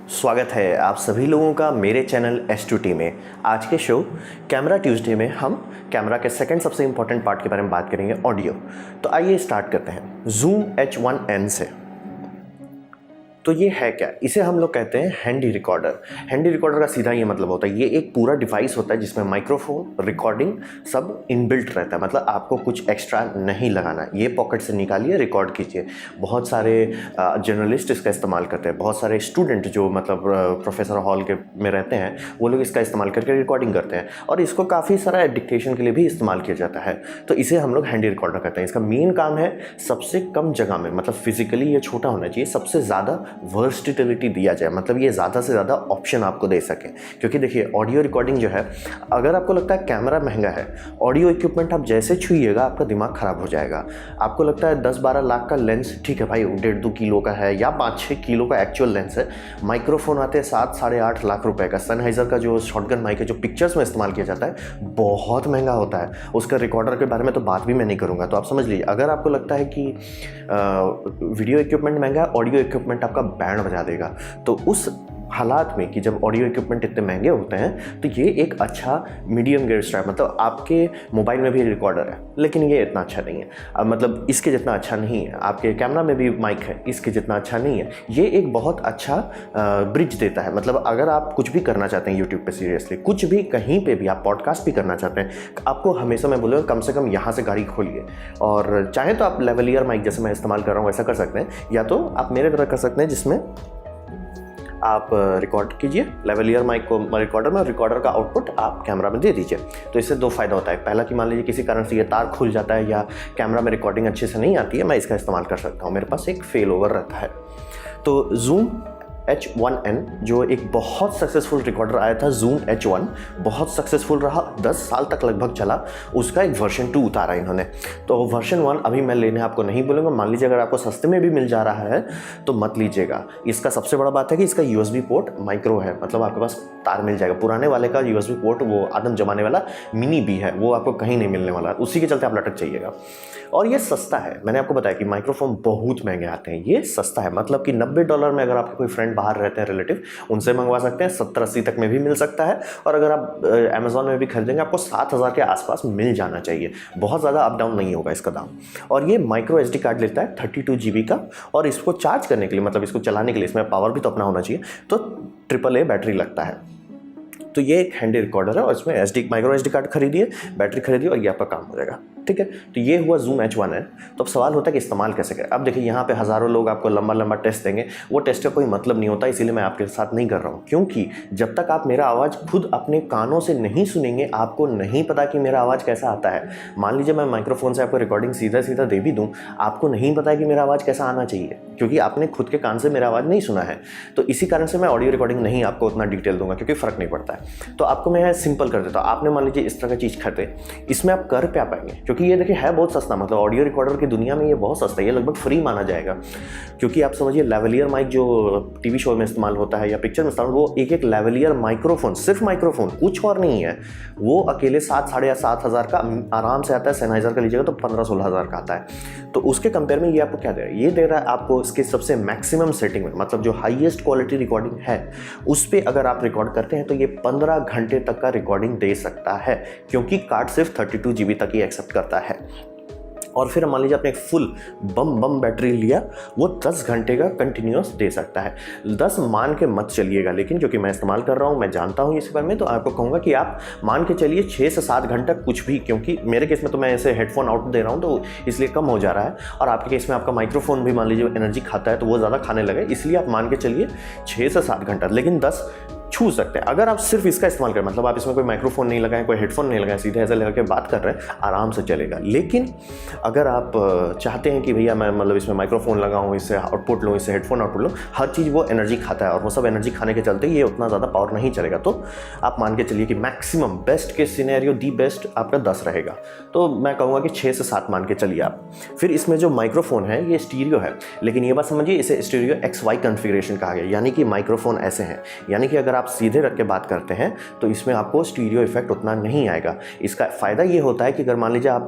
स्वागत है आप सभी लोगों का मेरे चैनल S2T में। आज के शो कैमरा ट्यूसडे में हम कैमरा के सेकंड सबसे इंपॉर्टेंट पार्ट के बारे में बात करेंगे, ऑडियो। तो आइए स्टार्ट करते हैं जूम H1N से। तो ये है क्या? इसे हम लोग कहते हैं हैंडी रिकॉर्डर। हैंडी रिकॉर्डर का सीधा ये मतलब होता है, ये एक पूरा डिवाइस होता है जिसमें माइक्रोफोन, रिकॉर्डिंग सब इनबिल्ट रहता है। मतलब आपको कुछ एक्स्ट्रा नहीं लगाना, ये पॉकेट से निकालिए, रिकॉर्ड कीजिए। बहुत सारे जर्नलिस्ट इसका इस्तेमाल करते हैं, बहुत सारे स्टूडेंट जो मतलब प्रोफेसर हॉल के में रहते हैं वो लोग इसका इस्तेमाल करके रिकॉर्डिंग करते हैं, और इसको काफ़ी सारा डिक्टेशन के लिए भी इस्तेमाल किया जाता है। तो इसे हम लोग हैंडी रिकॉर्डर कहते हैं। इसका मेन काम है सबसे कम जगह में, मतलब फिजिकली ये छोटा होना चाहिए, सबसे ज़्यादा वर्सटिलिटी दिया जाए, मतलब ये ज़्यादा से ज़्यादा ऑप्शन आपको दे सके। क्योंकि देखिए ऑडियो रिकॉर्डिंग जो है, अगर आपको लगता है कैमरा महंगा है, ऑडियो इक्विपमेंट आप जैसे छुइएगा आपका दिमाग ख़राब हो जाएगा। आपको लगता है 10-12 लाख का लेंस ठीक है भाई, 1.5-2 किलो का है या 5-6 किलो का एक्चुअल लेंस है। माइक्रोफोन आते हैं 7-8.5 लाख रुपए का। सनहाइजर का जो शॉटगन माइक है जो पिक्चर्स में इस्तेमाल किया जाता है बहुत महंगा होता है। उसका रिकॉर्डर के बारे में तो बात भी मैं नहीं करूँगा। तो आप समझ लीजिए, अगर आपको लगता है कि वीडियो इक्विपमेंट महंगा है, ऑडियो इक्विपमेंट आपका बैंड बजा देगा। तो उस हालात में कि जब ऑडियो इक्विपमेंट इतने महंगे होते हैं तो ये एक अच्छा मीडियम गियर स्ट्रैप, मतलब आपके मोबाइल में भी रिकॉर्डर है लेकिन ये इतना अच्छा नहीं है, मतलब इसके जितना अच्छा नहीं है। आपके कैमरा में भी माइक है, इसके जितना अच्छा नहीं है। ये एक बहुत अच्छा ब्रिज देता है। मतलब अगर आप कुछ भी करना चाहते हैं यूट्यूब पे, सीरियसली कुछ भी, कहीं पे भी आप पॉडकास्ट भी करना चाहते हैं, आपको हमेशा मैं बोलूँगा कम से कम यहाँ से गाड़ी खोलिए, और चाहे तो आप लेवलियर माइक जैसे मैं इस्तेमाल कर रहा हूँ वैसा कर सकते हैं, या तो आप मेरे तरह कर सकते हैं जिसमें आप रिकॉर्ड कीजिए लेवलियर माइक को रिकॉर्डर में, और रिकॉर्डर का आउटपुट आप कैमरा में दे दीजिए। तो इससे दो फायदा होता है। पहला कि मान लीजिए किसी कारण से ये तार खुल जाता है या कैमरा में रिकॉर्डिंग अच्छे से नहीं आती है, मैं इसका इस्तेमाल कर सकता हूँ, मेरे पास एक फेल ओवर रहता है। तो जूम H1N जो एक बहुत सक्सेसफुल रिकॉर्डर आया था, जूम H1, बहुत सक्सेसफुल रहा, 10 साल तक लगभग चला। उसका एक वर्जन 2 उतारा इन्होंने। तो वर्जन 1 अभी मैं लेने आपको नहीं बोलूँगा। मान लीजिए अगर आपको सस्ते में भी मिल जा रहा है तो मत लीजिएगा। इसका सबसे बड़ा बात है कि इसका USB पोर्ट माइक्रो है, मतलब आपके पास तार मिल जाएगा। पुराने वाले का USB पोर्ट वो आदम जमाने वाला मिनी भी है, वो आपको कहीं नहीं मिलने वाला, उसी के चलते आप लटक जाइएगा। और ये सस्ता है। मैंने आपको बताया कि माइक्रोफोन बहुत महंगे आते हैं, ये सस्ता है। मतलब कि $90 में अगर आपके कोई फ्रेंड बाहर रहते हैं, रिलेटिव, उनसे मंगवा सकते हैं। 70-80 तक में भी मिल सकता है। और अगर आप अमेजोन में भी खरीदेंगे आपको 7,000 के आसपास मिल जाना चाहिए। बहुत ज़्यादा अप डाउन नहीं होगा इसका दाम। और ये माइक्रो SD कार्ड लेता है 32 GB का, और इसको चार्ज करने के लिए, मतलब इसको चलाने के लिए, इसमें पावर भी तो अपना होना चाहिए, तो AAA बैटरी लगता है। तो ये एक हैंडी रिकॉर्डर है, और इसमें माइक्रो SD कार्ड खरीदिए, बैटरी खरीदिए, और ये आपका काम हो जाएगा। ठीक है, तो ये हुआ जूम H1N। तो अब सवाल होता है कि इस्तेमाल कैसे करें। अब देखिए यहाँ पे हज़ारों लोग आपको लंबा लंबा टेस्ट देंगे, वो टेस्ट का कोई मतलब नहीं होता, इसीलिए मैं आपके साथ नहीं कर रहा हूँ। क्योंकि जब तक आप मेरा आवाज़ खुद अपने कानों से नहीं सुनेंगे, आपको नहीं पता कि मेरा आवाज़ कैसा आता है। मान लीजिए मैं माइक्रोफोन से आपको रिकॉर्डिंग सीधा सीधा दे भी दूँ, आपको नहीं पता कि मेरा आवाज़ कैसा आना चाहिए, क्योंकि आपने खुद के कान से मेरा आवाज़ नहीं सुना है। तो इसी कारण से मैं ऑडियो रिकॉर्डिंग नहीं आपको उतना डिटेल दूंगा, क्योंकि फ़र्क नहीं पड़ता है। तो आपको मैं सिंपल कर देता हूँ। आपने मान लीजिए इस तरह का चीज़ खरीदे, इसमें आप कर क्या पाएंगे, क्योंकि ये देखिए है बहुत सस्ता, मतलब ऑडियो रिकॉर्डर की दुनिया में ये बहुत सस्ता है, ये लगभग फ्री माना जाएगा। क्योंकि आप समझिए लेवलियर माइक जो टीवी शो में इस्तेमाल होता है या पिक्चर में इस्तेमाल, वो एक लेवलियर माइक्रोफोन, सिर्फ माइक्रोफोन, कुछ और नहीं है। वो अकेले 7-7,500 का आराम से आता है। सनहाइजर का लीजिएगा तो 15-16 हज़ार का आता है। तो उसके कंपेयर में ये आपको क्या दे रहा है? ये दे रहा है आपको इसके सबसे मैक्सिमम सेटिंग में, मतलब जो हाईएस्ट क्वालिटी रिकॉर्डिंग है उस पर अगर आप रिकॉर्ड करते हैं तो ये 15 घंटे तक का रिकॉर्डिंग दे सकता है, क्योंकि कार्ड सिर्फ 32 GB तक ही एक्सेप्ट करता है। और फिर मान लीजिए आपने एक फुल बम बैटरी लिया, वो 10 घंटे का कंटिन्यूस दे सकता है। 10 मान के मत चलिएगा, लेकिन क्योंकि मैं इस्तेमाल कर रहा हूँ, मैं जानता हूँ इस बारे में, तो आपको कहूँगा कि आप मान के चलिए 6 से 7 घंटा कुछ भी, क्योंकि मेरे केस में तो मैं ऐसे हेडफोन आउट दे रहा हूँ तो इसलिए कम हो जा रहा है। और आपके केस में आपका माइक्रोफोन भी मान लीजिए एनर्जी खाता है तो वो ज़्यादा खाने लगे, इसलिए आप मान के चलिए 6 से 7 घंटा, लेकिन 10 छू सकते हैं। अगर आप सिर्फ इसका इस्तेमाल करें, मतलब आप इसमें कोई माइक्रोफोन नहीं लगाएं, कोई हेडफोन नहीं लगाएं, सीधे ऐसे लगा के बात कर रहे हैं, आराम से चलेगा। लेकिन अगर आप चाहते हैं कि भैया मैं मतलब इसमें माइक्रोफोन लगाऊं, इससे आउटपुट लूँ, इससे हेडफोन आउटपुट लूँ, हर चीज़ वो एनर्जी खाता है, और वो सब एनर्जी खाने के चलते ये उतना ज़्यादा पावर नहीं चलेगा। तो आप मान के चलिए कि मैक्सिमम बेस्ट के सिनेरियो दी बेस्ट आपका 10 रहेगा। तो मैं कहूँगा कि 6 से 7 मान के चलिए आप। फिर इसमें जो माइक्रोफोन है ये स्टीरियो है, लेकिन ये बात समझिए, इसे स्टीरियो XY कॉन्फ़िगरेशन कहा गया, यानी कि माइक्रोफोन ऐसे हैं, यानी कि अगर आप आप सीधे रख के बात करते हैं तो इसमें आपको स्टीरियो इफेक्ट उतना नहीं आएगा। इसका फ़ायदा ये होता है कि अगर मान लीजिए आप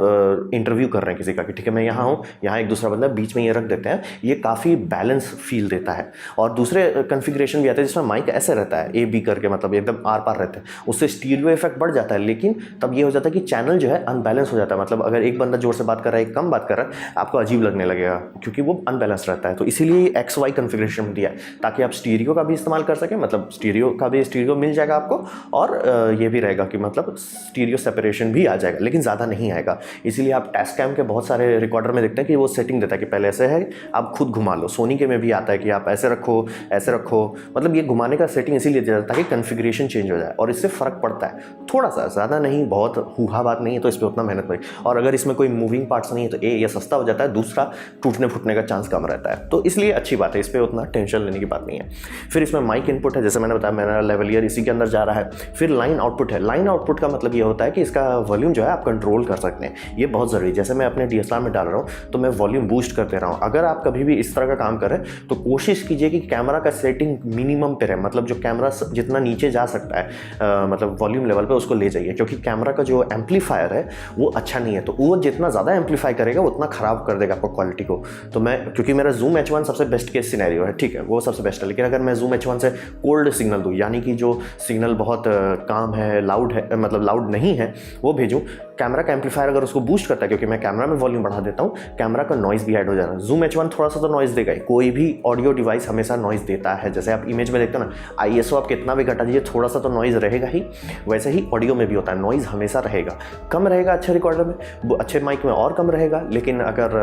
इंटरव्यू कर रहे हैं किसी का कि ठीक है मैं यहाँ हूँ, यहाँ एक दूसरा बंदा बीच में ये रख देते हैं, ये काफ़ी बैलेंस फील देता है। और दूसरे कन्फिग्रेशन भी आते हैं जिसमें माइक ऐसे रहता है A B करके, मतलब एकदम आर पार रहते हैं, उससे स्टीरियो इफेक्ट बढ़ जाता है। लेकिन तब ये हो जाता है कि चैनल जो है अनबैलेंस हो जाता है, मतलब अगर एक बंदा जोर से बात कर रहा है एक कम बात कर रहा है आपको अजीब लगने लगेगा क्योंकि वो अनबैलेंस रहता है। तो इसीलिए XY कन्फिग्रेशन दिया है ताकि आप स्टीरियो का भी इस्तेमाल कर सकें, मतलब स्टीरियो मिल जाएगा आपको, और ये भी रहेगा कि मतलब स्टीरियो सेपरेशन भी आ जाएगा लेकिन ज़्यादा नहीं आएगा। इसीलिए आप टेस्कैम के बहुत सारे रिकॉर्डर में देखते हैं कि वो सेटिंग देता है कि पहले ऐसे है आप खुद घुमा लो। सोनी के में भी आता है कि आप ऐसे रखो ऐसे रखो, मतलब ये घुमाने का सेटिंग इसीलिए दिया जाता है ताकि कन्फिग्रेशन चेंज हो जाए और इससे फ़र्क पड़ता है थोड़ा सा, ज़्यादा नहीं, बहुत हुआ बात नहीं है तो इस पर उतना मेहनत पड़ेगी। और अगर इसमें कोई मूविंग पार्ट्स नहीं है तो ये सस्ता हो जाता है, दूसरा टूटने फूटने का चांस कम रहता है, तो इसलिए अच्छी बात है, इस पर उतना टेंशन लेने की बात नहीं है। फिर इसमें माइक इनपुट है, जैसे मैंने बताया मेरा लेवलियर इसी के अंदर जा रहा है। फिर लाइन आउटपुट है। लाइन आउटपुट का मतलब ये होता है कि इसका वॉल्यूम जो है आप कंट्रोल कर सकते हैं, ये बहुत ज़रूरी है। जैसे मैं अपने DSLR में डाल रहा हूँ तो मैं वॉल्यूम बूस्ट कर दे रहा हूँ। अगर आप कभी भी इस तरह का काम करें तो कोशिश कीजिए कि कैमरा का सेटिंग मिनिमम पे रहे, मतलब जो कैमरा जितना नीचे जा सकता है मतलब वॉल्यूम लेवल पे उसको ले जाइए, क्योंकि कैमरा का जो एम्पलीफायर है वो अच्छा नहीं है, तो वो जितना ज़्यादा एम्पलीफाई करेगा उतना ख़राब कर देगा आपको क्वालिटी को। तो मैं, क्योंकि मेरा Zoom H1 सबसे बेस्ट केस सिनेरियो है, ठीक है वो सबसे बेस्ट है, लेकिन अगर मैं Zoom H1 से कोल्ड सिग्नल दूँ, यानी कि जो सिग्नल बहुत काम है, लाउड है, मतलब लाउड नहीं है, वो भेजूँ, कैमरा का एम्पलीफायर अगर उसको बूस्ट करता है, क्योंकि मैं कैमरा में वॉल्यूम बढ़ा देता हूँ, कैमरा का नॉइज़ भी ऐड हो जाता है। Zoom H1 थोड़ा सा तो नॉइज़ देगा ही, कोई भी ऑडियो डिवाइस हमेशा नॉइज़ देता है। जैसे आप इमेज में देखते हो ना, ISO आप कितना भी घटा दीजिए थोड़ा सा तो नॉइज़ रहेगा ही, वैसे ही ऑडियो में भी होता है, नॉइज़ हमेशा रहेगा। कम रहेगा अच्छे रिकॉर्डर में, अच्छे माइक में और कम रहेगा, लेकिन अगर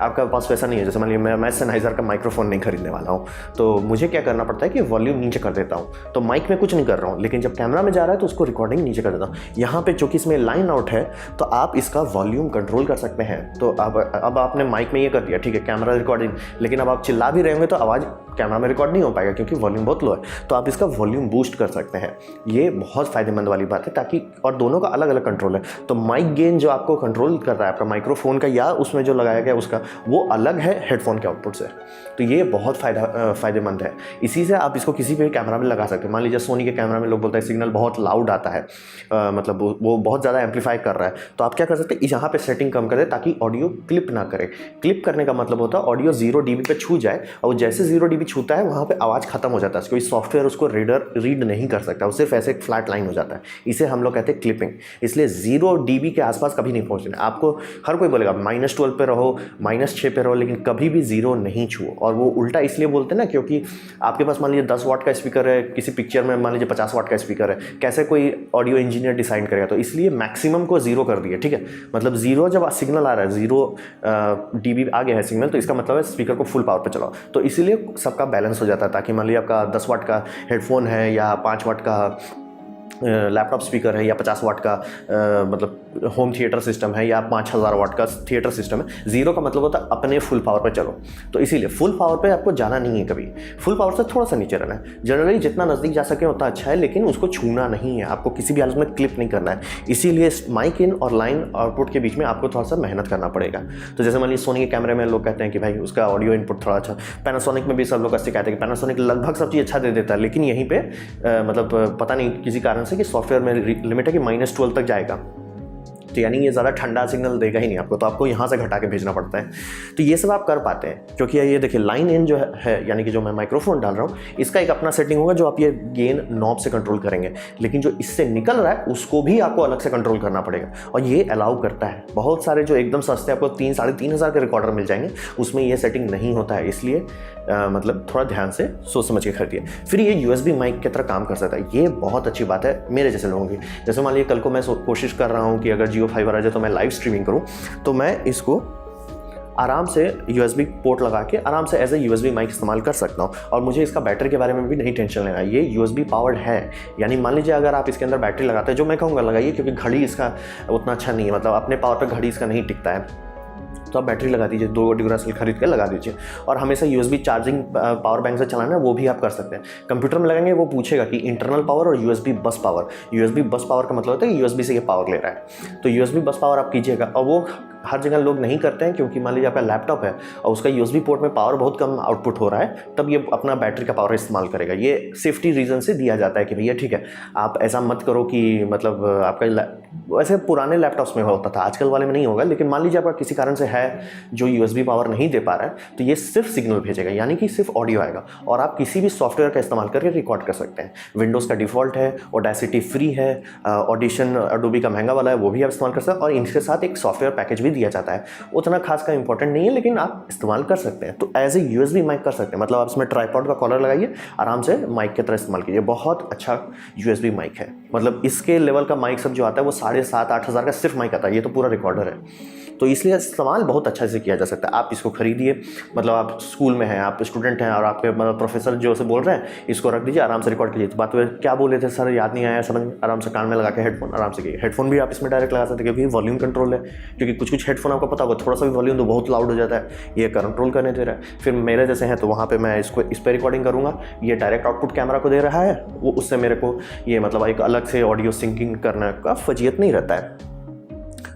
आपका पास वैसा नहीं है, जैसे मान लीजिए मैं Sennheiser का माइक्रोफोन नहीं खरीदने वाला हूँ, तो मुझे क्या करना पड़ता है कि वॉल्यूम नीचे कर देता हूँ, तो माइक में कुछ नहीं कर रहा हूँ, लेकिन जब कैमरा में जा रहा है तो उसको रिकॉर्डिंग नीचे कर देता हूँ। यहाँ पे चूंकि इसमें लाइन आउट है तो आप इसका वॉल्यूम कंट्रोल कर सकते हैं। तो अब आपने माइक में ये कर दिया, ठीक है कैमरा रिकॉर्डिंग, लेकिन अब आप चिल्ला भी रहे होंगे तो आवाज़ कैमरा में रिकॉर्ड नहीं हो पाएगा क्योंकि वॉल्यूम बहुत लो है, तो आप इसका वॉल्यूम बूस्ट कर सकते हैं। ये बहुत फ़ायदेमंद वाली बात है, ताकि, और दोनों का अलग अलग कंट्रोल है, तो माइक गेन जो आपको कंट्रोल कर रहा है आपका माइक्रोफोन का या उसमें जो लगाया गया उसका, वो अलग है हेडफोन के आउटपुट से, तो ये बहुत फ़ायदेमंद है। इसी से आप इसको किसी भी कैमरा में लगा सकते हैं। मान लीजिए सोनी के कैमरा में लोग बोलते हैं सिग्नल बहुत लाउड आता है, मतलब वो बहुत ज़्यादा एम्पलीफाई कर रहा है, तो आप क्या कर सकते हैं, यहाँ पे सेटिंग कम कर दें ताकि ऑडियो क्लिप ना करे। क्लिप करने का मतलब होता है ऑडियो 0 dB पे छू जाए, और जैसे 0 dB छूता है वहाँ पे आवाज़ खत्म हो जाता है, कोई सॉफ्टवेयर उसको रीड नहीं कर सकता, वो सिर्फ ऐसे एक फ्लैट लाइन हो जाता है। इसे हम लोग कहते हैं क्लिपिंग। इसलिए 0 dB के आसपास कभी नहीं पहुँचना। आपको हर कोई बोलेगा -12 पे रहो, -6 पे रहो, लेकिन कभी भी 0 नहीं छुओ। और वो उल्टा इसलिए बोलते हैं ना, क्योंकि आपके पास मान लीजिए 10 वाट का स्पीकर है, किसी पिक्चर में मान लीजिए 50 वाट का स्पीकर है, कैसे कोई ऑडियो इंजीनियर डिसाइड करेगा, तो इसलिए मैक्सिमम को 0 कर दिया, ठीक है। मतलब 0 जब सिग्नल आ रहा है, 0 dB आ गया है सिग्नल, तो इसका मतलब है स्पीकर को फुल पावर पे चलाओ, तो इसीलिए सबका बैलेंस हो जाता है। ताकि मान लीजिए आपका 10 वाट का हेडफोन है या 5 वाट का लैपटॉप स्पीकर है या 50 वाट का मतलब होम थिएटर सिस्टम है या 5000 वाट का थिएटर सिस्टम है, 0 का मतलब होता है अपने फुल पावर पे चलो। तो इसीलिए फुल पावर पे आपको जाना नहीं है, कभी फुल पावर से थोड़ा सा नीचे रहना है। जनरली जितना नज़दीक जा सके उतना अच्छा है, लेकिन उसको छूना नहीं है, आपको किसी भी हालत में क्लिप नहीं करना है। इसीलिए माइक इन और लाइन आउटपुट के बीच में आपको थोड़ा सा मेहनत करना पड़ेगा। तो जैसे मान लीजिए सोनी के कैमरे में लोग कहते हैं कि भाई उसका ऑडियो इनपुट थोड़ा अच्छा, पैनासोनिक में भी सब लोग ऐसे कहते हैं कि पैनासोनिक लगभग सब चीज़ अच्छा दे देता है, लेकिन यहीं पर मतलब पता नहीं किसी कारण से कि सॉफ्टवेयर में लिमिट है कि -12 तक जाएगा, तो यानी ये ज़्यादा ठंडा सिग्नल देगा ही नहीं आपको, तो आपको यहाँ से घटा के भेजना पड़ता है। तो ये सब आप कर पाते हैं, क्योंकि ये देखिए लाइन इन जो है यानी कि जो मैं माइक्रोफोन डाल रहा हूँ, इसका एक अपना सेटिंग होगा जो आप ये गेन नॉब से कंट्रोल करेंगे, लेकिन जो इससे निकल रहा है उसको भी आपको अलग से कंट्रोल करना पड़ेगा, और ये अलाउ करता है। बहुत सारे जो एकदम सस्ते आपको 3-3.5 के रिकॉर्डर मिल जाएंगे, उसमें ये सेटिंग नहीं होता है, इसलिए मतलब थोड़ा ध्यान से सोच समझ के खरीदिए। फिर ये USB माइक की तरह काम कर सकता है, ये बहुत अच्छी बात है मेरे जैसे लोगों की। जैसे मान लीजिए कल को मैं कोशिश कर रहा हूँ कि अगर जियो फाइबर आ जाए तो मैं लाइव स्ट्रीमिंग करूँ, तो मैं इसको आराम से USB पोर्ट लगा के आराम से एज ए USB माइक इस्तेमाल कर सकता हूँ, और मुझे इसका बैटरी के बारे में भी नहीं टेंशन लेना। ये USB पावर्ड है, यानी मान लीजिए अगर आप इसके अंदर बैटरी लगाते हैं, जो मैं कहूँगा लगाइए, क्योंकि घड़ी इसका उतना अच्छा नहीं है, मतलब अपने पावर पर घड़ी इसका नहीं टिकता है, तो आप बैटरी लगा दीजिए, 2 ड्यूरासेल खरीद के लगा दीजिए, और हमेशा USB चार्जिंग पावर बैंक से चलाना है वो भी आप कर सकते हैं। कंप्यूटर में लगाएंगे वो पूछेगा कि इंटरनल पावर और USB बस पावर। USB बस पावर का मतलब होता है कि USB से ये पावर ले रहा है, तो USB बस पावर आप कीजिएगा, और वो हर जगह लोग नहीं करते हैं, क्योंकि मान लीजिए आपका लैपटॉप है और उसका यूएसबी पोर्ट में पावर बहुत कम आउटपुट हो रहा है, तब ये अपना बैटरी का पावर इस्तेमाल करेगा। ये सेफ्टी रीज़न से दिया जाता है कि भैया ठीक है, आप ऐसा मत करो कि मतलब आपका, वैसे पुराने लैपटॉप्स में होता था, आजकल वाले में नहीं होगा, लेकिन मान लीजिए आपका किसी कारण से है जो यूएसबी पावर नहीं दे पा रहा है, तो ये सिर्फ सिग्नल भेजेगा, यानी कि सिर्फ ऑडियो आएगा और आप किसी भी सॉफ्टवेयर का इस्तेमाल करके रिकॉर्ड कर सकते हैं। विंडोज़ का डिफ़ॉल्ट है, ऑडेसिटी फ्री है, ऑडिशन एडोबी का महंगा वाला है, वो भी आप इस्तेमाल कर सकते हैं, और इनके साथ एक सॉफ्टवेयर पैकेज भी दिया जाता है, उतना खास का इंपॉर्टेंट नहीं है, लेकिन आप इस्तेमाल कर सकते हैं। तो एज ए यूएसबी माइक कर सकते हैं, मतलब आप इसमें ट्राइपॉड का कॉलर लगाइए, आराम से माइक की तरह इस्तेमाल कीजिए। बहुत अच्छा यूएसबी माइक है, मतलब इसके लेवल का माइक सब जो आता है वो 7,500-8,000 का सिर्फ माइक आता है, ये तो पूरा रिकॉर्डर है। तो इसलिए इस्तेमाल बहुत अच्छा से किया जा सकता है। आप इसको खरीदिए, मतलब आप स्कूल में हैं, आप स्टूडेंट हैं और आपके मतलब प्रोफेसर जो से बोल रहे हैं, इसको रख दीजिए, आराम से रिकॉर्ड कीजिए। तो बात क्या बोले थे सर, याद नहीं आया, समझ, आराम से कान में लगा के हेडफोन आराम से कीजिए। हेडफोन भी आप इसमें डायरेक्ट लगा सकते हैं, क्योंकि वॉल्यूम कंट्रोल है, क्योंकि कुछ हेडफोन आपको पता होगा थोड़ा सा भी वॉल्यूम तो बहुत लाउड हो जाता है, ये कंट्रोल करने दे रहा है। फिर मेरे जैसे हैं तो वहाँ पर मैं इसको इस पर रिकॉर्डिंग करूँगा, ये डायरेक्ट आउटपुट कैमरा को दे रहा है, वो उससे मेरे को ये मतलब एक अलग से ऑडियो सिंकिंग करने का फजियत नहीं रहता है।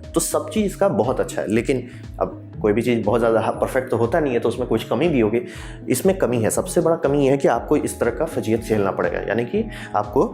तो सब चीज़ इसका बहुत अच्छा है, लेकिन अब कोई भी चीज़ बहुत ज़्यादा परफेक्ट तो होता नहीं है, तो उसमें कुछ कमी भी होगी। इसमें कमी है, सबसे बड़ा कमी ये है कि आपको इस तरह का फजीयत झेलना पड़ेगा, यानी कि आपको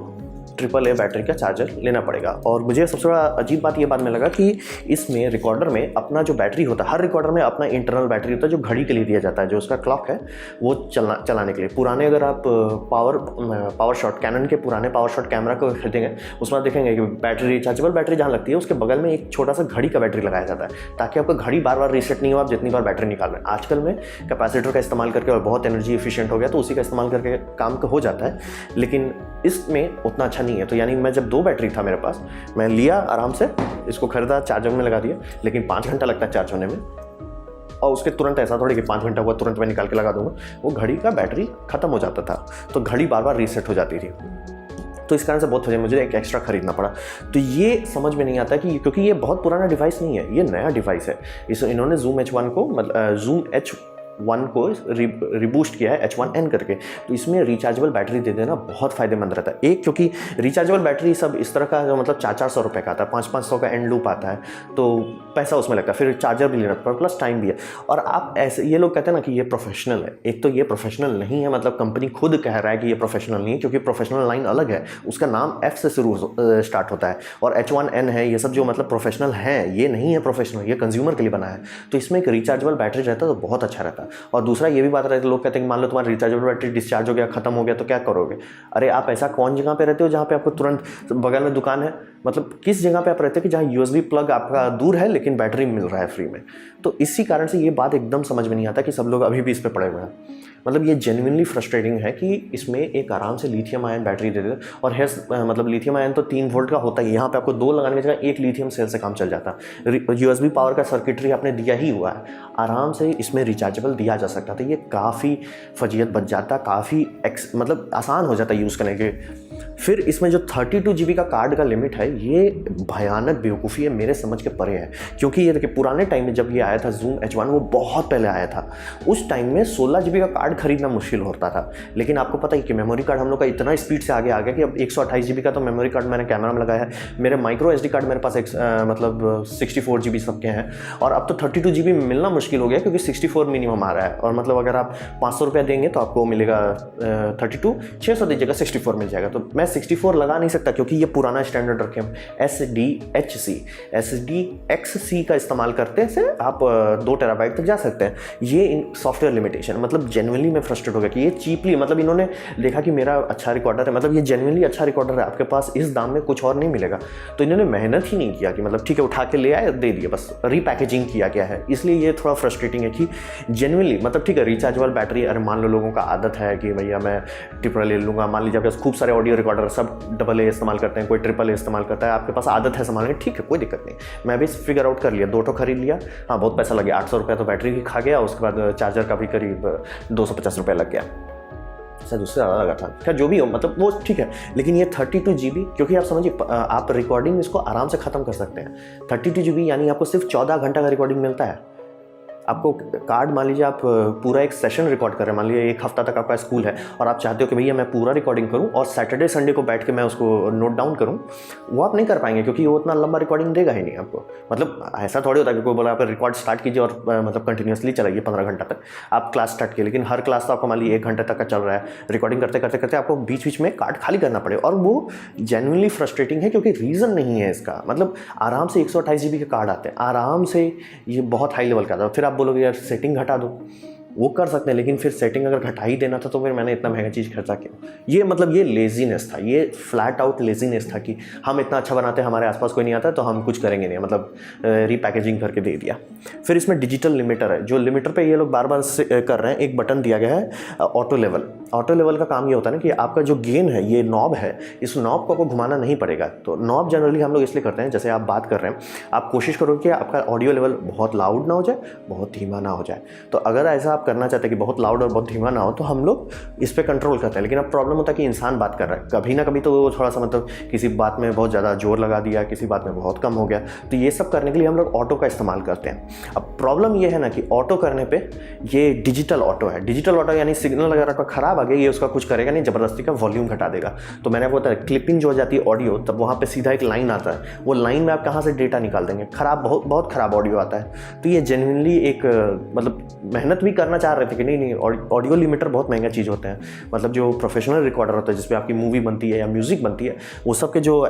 AAA बैटरी का चार्जर लेना पड़ेगा। और मुझे सबसे बड़ा अजीब बात ये बाद में लगा कि इसमें रिकॉर्डर में अपना जो बैटरी होता है, हर रिकॉर्डर में अपना इंटरनल बैटरी होता है जो घड़ी के लिए दिया जाता है, जो उसका क्लॉक है वो चलाने के लिए। पुराने अगर आप पावर शॉट, कैनन के पुराने पावर शॉट कैमरा को खरीदेंगे, उसमें आप देखेंगे कि बैटरी, रिचार्जेबल बैटरी जहाँ लगती है उसके बगल में एक छोटा सा घड़ी का बैटरी लगाया जाता है, ताकि आपका घड़ी बार बार रीसेट नहीं हो, आप जितनी बार बैटरी निकाल रहे हैं। आजकल में कैपेसिटर का इस्तेमाल करके और बहुत एनर्जी एफिशिएंट हो गया, तो उसी का इस्तेमाल करके काम तो हो जाता है, लेकिन इसमें उतना अच्छा नहीं है। तो यानी मैं जब 2 बैटरी था मेरे पास, मैं लिया आराम से, इसको खरीदा, चार्जर में लगा दिया, लेकिन 5 घंटा लगता है चार्ज होने में, और उसके तुरंत ऐसा थोड़ी कि 5 घंटा हुआ तुरंत मैं निकाल के लगा दूंगा, वो घड़ी का बैटरी खत्म हो जाता था, तो घड़ी बार बार रीसेट हो जाती थी। तो इस कारण से बहुत मुझे एक एक्स्ट्रा खरीदना पड़ा। तो ये समझ में नहीं आता कि क्योंकि ये बहुत पुराना डिवाइस नहीं है, ये नया डिवाइस है। इन्होंने Zoom H1 को मतलब Zoom H1 को रिबूस्ट किया है H1N करके, तो इसमें रिचार्जेबल बैटरी दे देना बहुत फायदेमंद रहता है। एक, क्योंकि रिचार्जेबल बैटरी सब इस तरह का मतलब 400-400 रुपये का आता है, 500-500 का एंड लूप आता है, तो पैसा उसमें लगता है, फिर चार्जर भी लेना पड़ता है, प्लस टाइम भी है। और आप ऐसे, ये लोग कहते हैं ना कि ये प्रोफेशनल है, एक तो ये प्रोफेशनल नहीं है, मतलब कंपनी खुद कह रहा है कि ये प्रोफेशनल नहीं है, क्योंकि प्रोफेशनल लाइन अलग है, उसका नाम F से शुरू स्टार्ट होता है, और H1N है, ये सब जो मतलब प्रोफेशनल है, ये नहीं है प्रोफेशनल, ये कंज्यूमर के लिए बना है। तो इसमें एक रिचार्जेबल बैटरी रहता है तो बहुत अच्छा रहता है। और दूसरा ये भी बात रहती है, लोग कहते हैं कि मान लो तुम्हारा रिचार्जेबल बैटरी डिस्चार्ज हो गया, खत्म हो गया, तो क्या करोगे? अरे आप ऐसा कौन जगह पे रहते हो जहाँ पे आपको तुरंत बगल में दुकान है, मतलब किस जगह पे आप रहते हो कि जहाँ यूएसबी प्लग आपका दूर है लेकिन बैटरी मिल रहा है फ्री में? तो इसी कारण से ये बात एकदम समझ में नहीं आता कि सब लोग अभी भी इस पर पड़े हुए हैं। मतलब ये जेन्युइनली फ्रस्ट्रेटिंग है कि इसमें एक आराम से लिथियम आयन बैटरी दे देते, और है मतलब लिथियम आयन तो 3 वोल्ट का होता है, यहाँ पे आपको 2 लगाने की जगह 1 लिथियम सेल से काम चल जाता है। यूएसबी पावर का सर्किटरी आपने दिया ही हुआ है, आराम से इसमें रिचार्जेबल दिया जा सकता था। ये काफ़ी फजीयत बच जाता, काफ़ी मतलब आसान हो जाता यूज़ करने के। फिर इसमें जो 32 GB का कार्ड का लिमिट है, ये भयानक बेवकूफ़ी है, मेरे समझ के परे है। क्योंकि ये देखिए पुराने टाइम में जब ये आया था Zoom H1, वो बहुत पहले आया था, उस टाइम में 16 GB का कार्ड खरीदना मुश्किल होता था। लेकिन आपको पता ही कि मेमोरी कार्ड हम लोग का इतना स्पीड से आगे आ गया कि अब 128 GB का तो मेमोरी कार्ड मैंने कैमरा में लगाया है। मेरे माइक्रो SD कार्ड मेरे पास मतलब 64 GB सबके हैं, और अब तो 32 GB मिलना मुश्किल हो गया क्योंकि 64 मिनिमम आ रहा है। और मतलब अगर आप 500 रुपया देंगे तो आपको मिलेगा 32, 600 दीजिएगा 64 मिल जाएगा। तो मैं 64 लगा नहीं सकता क्योंकि ये पुराना स्टैंडर्ड रखे हम SDHC, SDXC का इस्तेमाल करते से आप 2 टेराबाइट तक जा सकते हैं। ये सॉफ्टवेयर लिमिटेशन, मतलब जेन्युइनली मैं फ्रस्ट्रेट हो गया कि ये चीपली, मतलब इन्होंने देखा कि मेरा अच्छा रिकॉर्डर है, मतलब ये जेन्युइनली अच्छा रिकॉर्डर है, आपके पास इस दाम में कुछ और नहीं मिलेगा, तो इन्होंने मेहनत ही नहीं किया कि मतलब ठीक है उठा के ले आए दे दिए, बस रीपैकेजिंग किया गया है। इसलिए ये थोड़ा फ्रस्ट्रेटिंग है कि जेन्युइनली मतलब ठीक है रिचार्जेबल बैटरी, अरे मान लो लोगों का आदत है कि भैया मैं AAA ले लूँगा, मान लीजिए आपके पास खूब सारे ऑडियो रिकॉर्डर सब AA इस्तेमाल करते हैं, कोई AAA इस्तेमाल करता है, आपके पास आदत है संभालने, ठीक है कोई दिक्कत नहीं। मैं भी फिगर आउट कर लिया, 2 ठो खरीद लिया, हाँ बहुत पैसा लग गया, 800 रुपया तो बैटरी ही खा गया, उसके बाद चार्जर का भी करीब 250 रुपया लग गया, शायद उससे ज़्यादा लगा था। खैर जो भी हो, मतलब वो ठीक है। लेकिन ये 32 GB, क्योंकि आप समझिए आप रिकॉर्डिंग इसको आराम से ख़त्म कर सकते हैं। 32 GB यानी आपको सिर्फ 14 घंटा का रिकॉर्डिंग मिलता है। आपको कार्ड, मान लीजिए आप पूरा एक सेशन रिकॉर्ड कर रहे हैं, मान लीजिए 1 हफ्ता तक आपका स्कूल है और आप चाहते हो कि भैया मैं पूरा रिकॉर्डिंग करूं और सैटरडे संडे को बैठ के मैं उसको नोट डाउन करूं, वो आप नहीं कर पाएंगे क्योंकि वो उतना लंबा रिकॉर्डिंग देगा ही नहीं आपको। मतलब ऐसा थोड़ी होता है कि कोई बोला आप रिकॉर्ड स्टार्ट कीजिए और मतलब कंटिन्यूसली चलाइए 15 घंटा तक आप क्लास स्टार्ट किए, लेकिन हर क्लास तो आपको मान लीजिए 1 घंटे तक का चल रहा है, रिकॉर्डिंग करते करते करते आपको बीच बीच में कार्ड खाली करना पड़े, और वो जेन्युइनली फ्रस्ट्रेटिंग है क्योंकि रीज़न नहीं है इसका। मतलब आराम से 128 GB के कार्ड आते हैं आराम से, ये बहुत हाई लेवल का था। फिर आप बोलोगे यार सेटिंग घटा दो, वो कर सकते हैं, लेकिन फिर सेटिंग अगर घटा ही देना था तो फिर मैंने इतना महंगा चीज़ खर्चा किया। ये मतलब ये लेजीनेस था, ये फ्लैट आउट लेजीनेस था कि हम इतना अच्छा बनाते हैं, हमारे आसपास कोई नहीं आता तो हम कुछ करेंगे नहीं, मतलब रीपैकेजिंग करके दे दिया। फिर इसमें डिजिटल लिमिटर है, जो लिमिटर पे ये लोग बार बार कर रहे हैं। एक बटन दिया गया है ऑटो लेवल। ऑटो लेवल का काम ये होता है ना कि आपका जो गेन है, ये नॉब है, इस नॉब को आपको घुमाना नहीं पड़ेगा। तो नॉब जनरली हम लोग इसलिए करते हैं, जैसे आप बात कर रहे हैं, आप कोशिश करो कि आपका ऑडियो लेवल बहुत लाउड ना हो जाए, बहुत धीमा ना हो जाए। तो अगर ऐसा आप करना चाहते हैं कि बहुत लाउड और बहुत धीमा ना हो, तो हम लोग इस पर कंट्रोल करते हैं। लेकिन अब प्रॉब्लम होता है कि इंसान बात कर रहा है, कभी ना कभी तो वो थोड़ा सा मतलब किसी बात में बहुत ज़्यादा जोर लगा दिया, किसी बात में बहुत कम हो गया, तो ये सब करने के लिए हम लोग ऑटो का इस्तेमाल करते हैं। अब प्रॉब्लम ये है ना कि ऑटो करने पे ये डिजिटल ऑटो है। डिजिटल ऑटो यानी सिग्नल अगर आपका खराब आ गया, ये उसका कुछ करेगा नहीं, ज़बरदस्ती का वॉल्यूम घटा देगा। तो मैंने आपको बताया क्लिपिंग जो हो जाती है ऑडियो, तब वहाँ पे सीधा एक लाइन आता है, वो लाइन में आप कहाँ से डेटा निकाल देंगे, खराब, बहुत खराब ऑडियो आता है। तो ये जेन्युइनली एक मतलब मेहनत भी करना चाह रहे थे कि नहीं ऑडियो लिमिटर बहुत महंगा चीज़ होते हैं। मतलब जो प्रोफेशनल रिकॉर्डर होता है जिसपे आपकी मूवी बनती है या म्यूजिक बनती है, वो सब के जो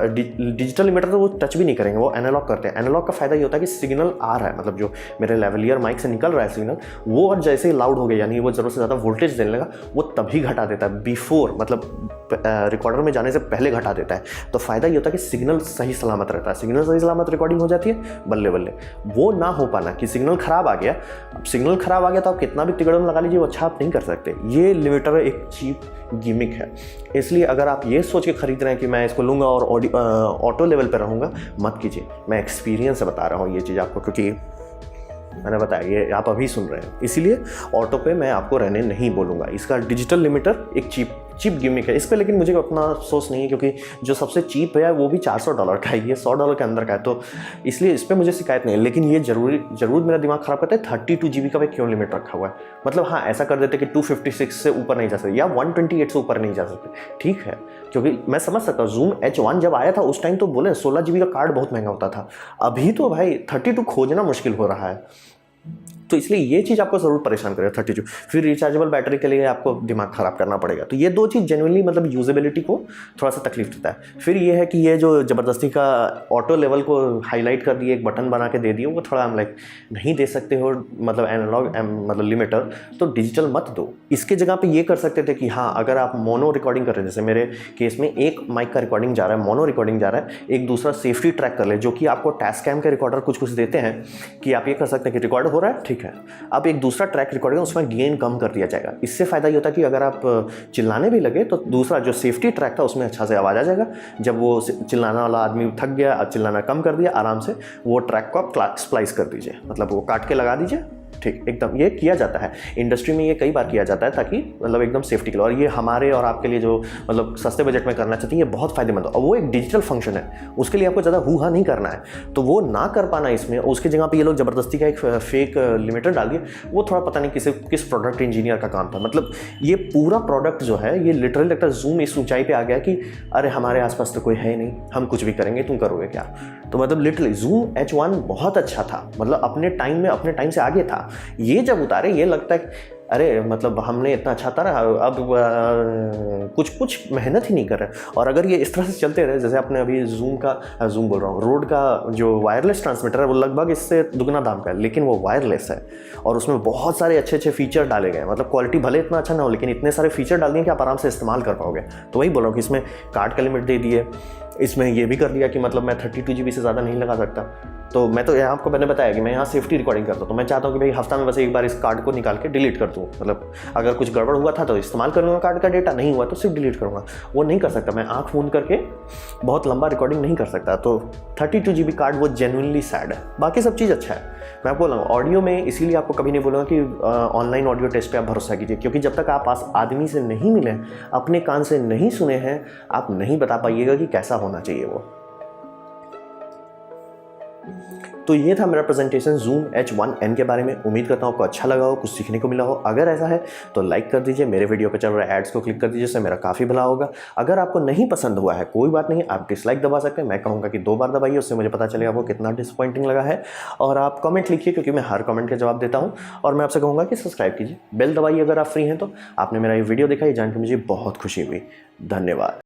डिजिटल लिमिटर तो वो टच भी नहीं करेंगे, वो एनालॉग करते हैं। एनालॉग का फायदा ये होता है कि सिग्नल आ रहा है, मतलब जो मेरे लेवलियर माइक से निकल रहा है सिग्नल, वो और जैसे ही लाउड हो गया, यानी वो ज़रूरत से ज़्यादा वोल्टेज देने लगा, वो तभी घटा देता है, बिफोर मतलब रिकॉर्डर में जाने से पहले घटा देता है। तो फायदा ये होता है कि सिग्नल सही सलामत रहता है, सिग्नल सही सलामत रिकॉर्डिंग हो जाती है, बल्ले बल्ले। वो ना हो पाना कि सिग्नल खराब आ गया, अब सिग्नल खराब आ गया तो आप कितना भी तिगड़म लगा लीजिए, वो अच्छा आप नहीं कर सकते। ये लिमिटर एक चीप गिमिक है। इसलिए अगर आप ये सोच के खरीद रहे हैं कि मैं इसको लूँगा और ऑटो लेवल पर रहूँगा, मत कीजिए। मैं एक्सपीरियंस से बता रहा हूँ ये चीज़ आपको, क्योंकि मैंने बताया ये आप अभी सुन रहे हैं, इसीलिए ऑटो पे मैं आपको रहने नहीं बोलूँगा। इसका डिजिटल लिमिटर एक चीप गिमिक है इस पर, लेकिन मुझे उतना अफसोस नहीं है क्योंकि जो सबसे चीप है वो भी $400 का है, ये $100 के अंदर का है, तो इसलिए इस पर मुझे शिकायत नहीं है। लेकिन ये जरूर मेरा दिमाग ख़राब करता है 32 GB का क्यों लिमिट रखा हुआ है। मतलब हाँ, ऐसा कर देते कि 256 से ऊपर नहीं जा सकते या 128 से ऊपर नहीं जा सकते, ठीक है, क्योंकि मैं समझ सकता हूँ Zoom H1 जब आया था उस टाइम तो बोले 16 GB का कार्ड बहुत महंगा होता था। अभी तो भाई 32 खोजना मुश्किल हो रहा है, तो इसलिए ये चीज़ आपको ज़रूर परेशान करेगा 32। फिर रिचार्जेबल बैटरी के लिए आपको दिमाग ख़राब करना पड़ेगा। तो ये दो चीज़ जेन्युइनली मतलब यूजेबिलिटी को थोड़ा सा तकलीफ देता है। फिर ये है कि ये जो ज़बरदस्ती का ऑटो लेवल को हाईलाइट कर दिए, एक बटन बना के दे दिए, वो थोड़ा हम लाइक नहीं दे सकते हो, मतलब एनालॉग मतलब लिमिटर, तो डिजिटल मत दो। इसके जगह पे ये कर सकते थे कि हाँ, अगर आप मोनो रिकॉर्डिंग कर रहे हैं, जैसे मेरे केस में एक माइक का रिकॉर्डिंग जा रहा है, मोनो रिकॉर्डिंग जा रहा है, एक दूसरा सेफ्टी ट्रैक कर ले, जो कि आपको टैस्कैम के रिकॉर्डर कुछ देते हैं कि आप ये कर सकते हैं कि रिकॉर्ड हो रहा है, ठीक है, अब एक दूसरा ट्रैक रिकॉर्ड है उसमें गेन कम कर दिया जाएगा। इससे फ़ायदा ये होता है कि अगर आप चिल्लाने भी लगे तो दूसरा जो सेफ्टी ट्रैक था उसमें अच्छा से आवाज़ आ जाएगा। जब वो चिल्लाने वाला आदमी थक गया, अब चिल्लाना कम कर दिया, आराम से वो ट्रैक को आप स्प्लाइस कर दीजिए, मतलब वो काट के लगा दीजिए, ठीक, एकदम ये किया जाता है इंडस्ट्री में, ये कई बार किया जाता है ताकि मतलब एकदम सेफ्टी के लिए। और ये हमारे और आपके लिए जो मतलब सस्ते बजट में करना चाहते हैं, ये बहुत फायदेमंद है। और वो एक डिजिटल फंक्शन है, उसके लिए आपको ज़्यादा हुआ नहीं करना है, तो वो ना कर पाना इसमें, उसके जगह पे ये लोग ज़बरदस्ती का एक फेक लिमिटर डाल दिए, वो थोड़ा पता नहीं किस प्रोडक्ट इंजीनियर का काम था। मतलब ये पूरा प्रोडक्ट जो है, ये लिटरली लगता है Zoom इस ऊंचाई पे आ गया कि अरे हमारे आसपास तो कोई है नहीं, हम कुछ भी करेंगे, तुम करोगे क्या। तो मतलब लिटरली Zoom H1 बहुत अच्छा था, मतलब अपने टाइम से आगे था। ये जब उतारे ये लगता है अरे मतलब हमने इतना अच्छा था, अब कुछ मेहनत ही नहीं कर रहे। और अगर ये इस तरह से चलते रहे, जैसे आपने अभी Zoom बोल रहा हूँ, रोड का जो वायरलेस ट्रांसमीटर है वो लगभग इससे दुगना दाम का है, लेकिन वो वायरलेस है और उसमें बहुत सारे अच्छे फीचर डाले गए। मतलब क्वालिटी भले इतना अच्छा ना हो, लेकिन इतने सारे फीचर डाल दिए कि आप आराम से इस्तेमाल कर पाओगे। तो वही बोल रहा हूँ कि इसमें कार्ड का लिमिट दे दिए, इसमें ये भी कर दिया कि मतलब मैं 32 GB से ज़्यादा नहीं लगा सकता। तो मैं तो यहाँ आपको मैंने बताया कि मैं यहाँ सेफ्टी रिकॉर्डिंग करता हूँ, तो मैं चाहता हूँ कि भाई हफ्ता में बस एक बार इस कार्ड को निकाल के डिलीट कर दूँ। मतलब अगर कुछ गड़बड़ हुआ था तो इस्तेमाल करूँगा कार्ड का डेटा, नहीं हुआ तो सिर्फ डिलीट करूँगा। वो नहीं कर सकता, मैं आँख मूंद करके बहुत लंबा रिकॉर्डिंग नहीं कर सकता। तो 32 GB कार्ड वो जेन्युइनली सैड है, बाकी सब चीज़ अच्छा है। मैं आपको बोलूँगा ऑडियो में, इसीलिए आपको कभी नहीं बोलूँगा कि ऑनलाइन ऑडियो टेस्ट पे आप भरोसा कीजिए, क्योंकि जब तक आप पास आदमी से नहीं मिले, अपने कान से नहीं सुने हैं, आप नहीं बता पाइएगा कि कैसा होना चाहिए वो। तो ये था मेरा प्रेजेंटेशन Zoom H1n के बारे में। उम्मीद करता हूँ आपको अच्छा लगा हो, कुछ सीखने को मिला हो। अगर ऐसा है तो लाइक कर दीजिए, मेरे वीडियो पर चल रहे एड्स को क्लिक कर दीजिए, इससे मेरा काफ़ी भला होगा। अगर आपको नहीं पसंद हुआ है कोई बात नहीं, आप डिसलाइक दबा सकते हैं। मैं कहूँगा कि 2 बार दबाइए, उससे मुझे पता चलेगा आपको कितना डिसअपॉइंटिंग लगा है। और आप कमेंट लिखिए, क्योंकि मैं हर कमेंट का जवाब देता हूँ। और मैं आपसे कहूँगा कि सब्सक्राइब कीजिए, बेल दबाइए अगर आप फ्री हैं तो। आपने मेरा ये वीडियो देखा, ये जान के मुझे बहुत खुशी हुई। धन्यवाद।